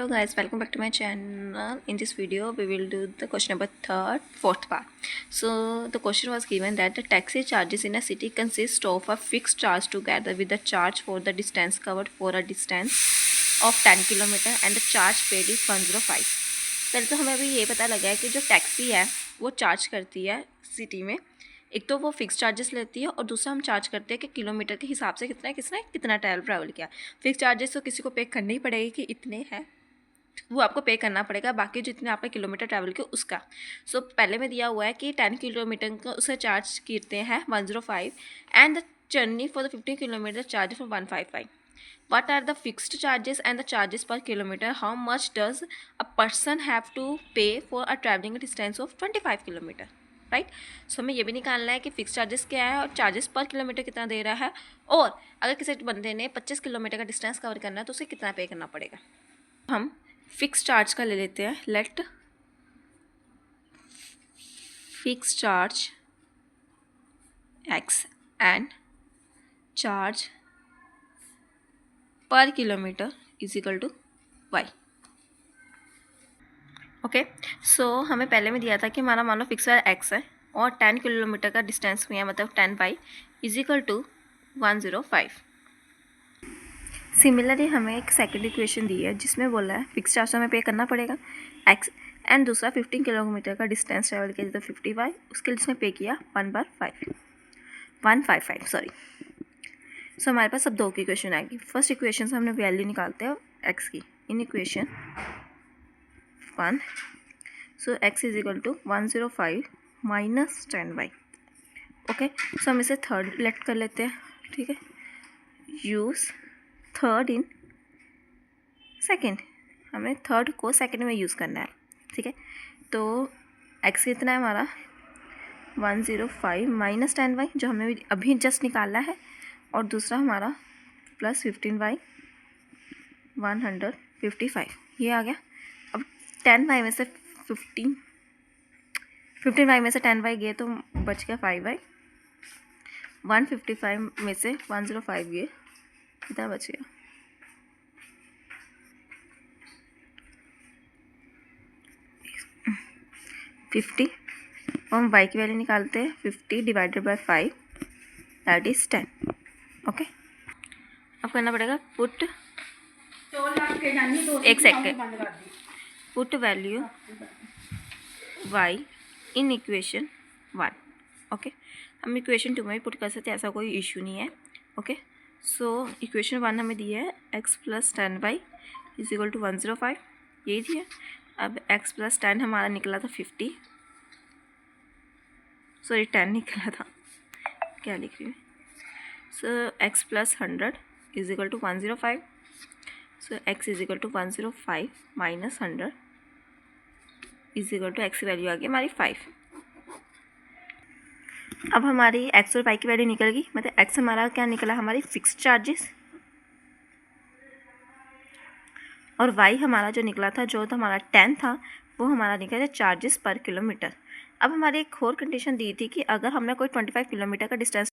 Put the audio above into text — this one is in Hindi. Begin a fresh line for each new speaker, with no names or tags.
Hello guys, welcome back to my channel. In this video we will do the question number fourth part. So the question was given that the taxi charges in a city consist of a fixed charge together with the charge for the distance covered for a distance of 10 kilometre and the charge paid is 105. पहले तो हमें अभी ये पता लगा है कि जो टैक्सी है वो चार्ज करती है सिटी में, एक तो वो फिक्स चार्जेस लेती है और दूसरा हम चार्ज करते हैं कि किलोमीटर के हिसाब से कितना ट्रैवल किया। फिक्स चार्जेस तो किसी को पे करने ही पड़ेगी कि इतने हैं, वो आपको पे करना पड़ेगा, बाकी जितने आपने किलोमीटर ट्रैवल किया उसका। सो पहले में दिया हुआ है कि 10 किलोमीटर का उसे चार्ज करते हैं 105 and the journey for the 15 kilometre charge for 155. What are the fixed charges and the charges per kilometer? How much does a person have to pay for a traveling distance of 25 kilometre? Right, so हमें ये भी निकालना है कि फिक्स चार्जेस क्या है और चार्जेस पर किलोमीटर कितना दे रहा है, और अगर किसी बंदे ने 25 किलोमीटर का डिस्टेंस कवर करना है तो उसे कितना पे करना पड़ेगा। हम फिक्स चार्ज का ले लेते हैं। Let fix charge x and charge per kilometre is equal to y. Okay, so हमें पहले में दिया था कि हमारा मान लो फिक्स एक्स है और 10 किलोमीटर का डिस्टेंस में है, मतलब 10 by is equal to 105। Similarly हमें एक सेकंड इक्वेशन दी है जिसमें बोला है फिक्स चार्ज हमें पे करना पड़ेगा एक्स एंड दूसरा 15 किलोमीटर का डिस्टेंस ट्रैवल किया तो 55, उसके लिए उसने पे किया 155 सॉरी। सो हमारे पास अब दो की इक्वेशन आएगी। फर्स्ट इक्वेशन से हमने वैल्यू निकालते हैं एक्स की in equation 1। So x is equal to 105 minus 10y। Okay, so हम इसे थर्ड लेट कर लेते हैं, ठीक है। यूज़ थर्ड इन सेकेंड, हमें थर्ड को सेकेंड में यूज़ करना है, ठीक है। तो एक्स कितना है हमारा 105 माइनस 10y जो हमने अभी जस्ट निकाला है, और दूसरा हमारा प्लस 15y 155, ये आ गया। अब 10y में से 15y में से 10y गए तो बच गया 5y, 155 में से 105 गए, कितना बच गया 50। और हम y की वैल्यू निकालते हैं 50 divided by 5 that is 10। Okay, अब करना पड़ेगा पुट, एक सेकेंड, पुट वैल्यू y इन इक्वेशन 1। ओके, हम इक्वेशन 2 में भी पुट कर सकते हैं, ऐसा कोई इशू नहीं है। ओके, सो इक्वेशन 1 हमें दी है x plus 10y is equal to 105, यही दिया। अब x प्लस 10 हमारा निकला था 50, सॉरी 10 निकला था, क्या लिख रही है। So x plus 100 is equal to 105। So x is equal to 105 minus 100 is equal to x की वैल्यू आ गई हमारी 5। अब हमारी एक्स और वाई की वैल्यू निकल गई, मतलब एक्स हमारा क्या निकला, हमारी फिक्स्ड चार्जेस, और वाई हमारा जो निकला था, जो तो हमारा 10 था, वो हमारा निकला चार्जेस पर किलोमीटर। अब हमारी एक और कंडीशन दी थी कि अगर हमने कोई 25 किलोमीटर का डिस्टेंस